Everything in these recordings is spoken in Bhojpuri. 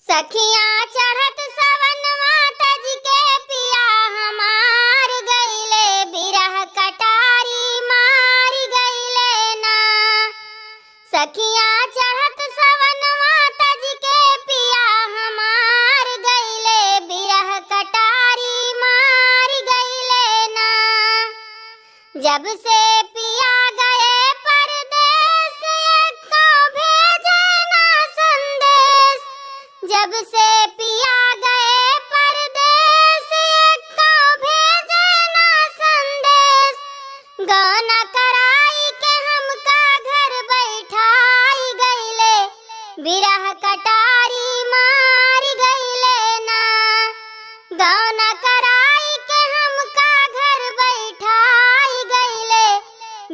सखियाँ चढ़त सवनवा तज के पिया हमार गइले बिरह कटारी मार गइले ना। सखियाँ चढ़त सवनवा तज के पिया हमार गइले बिरह कटारी मार गइले ना। जब से पिया गए परदेस एको भेजे ना संदेश। जब से पिया गए परदेस एको भेजे ना संदेश। गाना कराई के हमका घर बैठाई गइले बिरह कटारी मार गइले ना। गाना कराई के हमका घर बैठाई गइले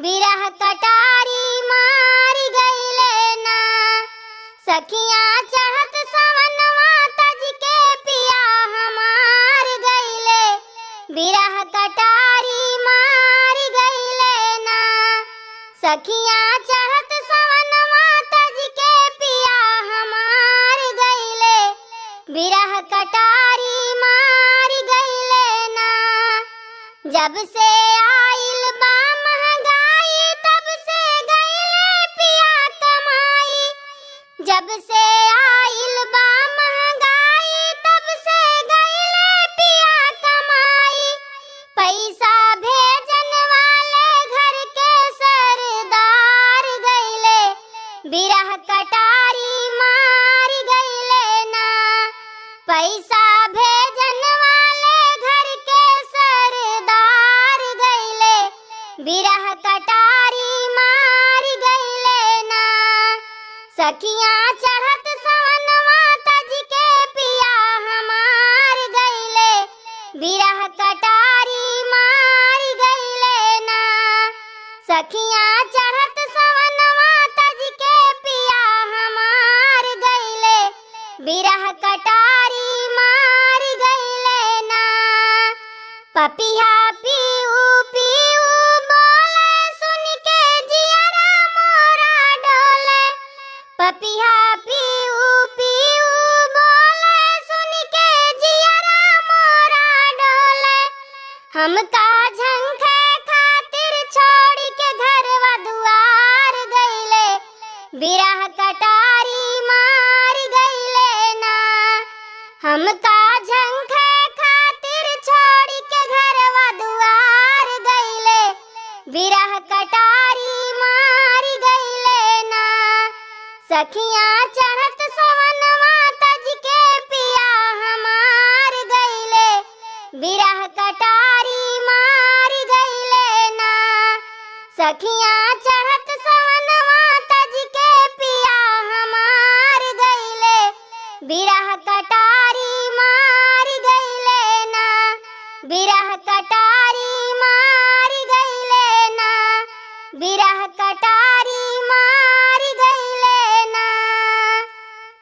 बिरह कटारी मार गइले ना। सखियाँ चढ़त सवनवा तज के पिया हमार गइले बिरह कटारी मार गइले ना। सखियाँ चढ़त सवनवा तज के पिया हमार गइले बिरह कटारी मार गइले ना। जब से आइल बा महंगाई तब से गइले पिया कमाई। जब से आइल बा महंगाई तब से गइले पिया कमाई। पैसा भेजन वाले घर के सरदार गइले बिरह कटारी मार गइले ना। पैसा भेजन वाले घर के सरदार गइले बिरह कटारी मार गइले ना। सखियाँ चढ़त सवनवा तज के पिया हमार गइले बिरह कटारी मार गइले ना। सखियाँ चढ़त सवनवा तज के पिया हमार गइले बिरह कटारी मार गइले ना। पपिया पीऊ पीऊ बोले सुन के जियरा मोरा डोले। पपिया पीऊ पीऊ बोले सुन के जियरा मोरा डोले। हमका झंखे खातिर छोड़ के घरवा दुआर गइले बिरह कटारी मार गइले ना। हमका झंखे खातिर छोड़ के घरवा दुआर गइले बिरह कटारी मार गइले ना। सखियाँ चढ़त सवनवा तज के पिया हमार गइले बिरह कटारी मार गइले ना। सखियाँ चढ़त सवनवा तज के पिया हमार गइले बिरह कटारी मार गइले ना। बिरह कटारी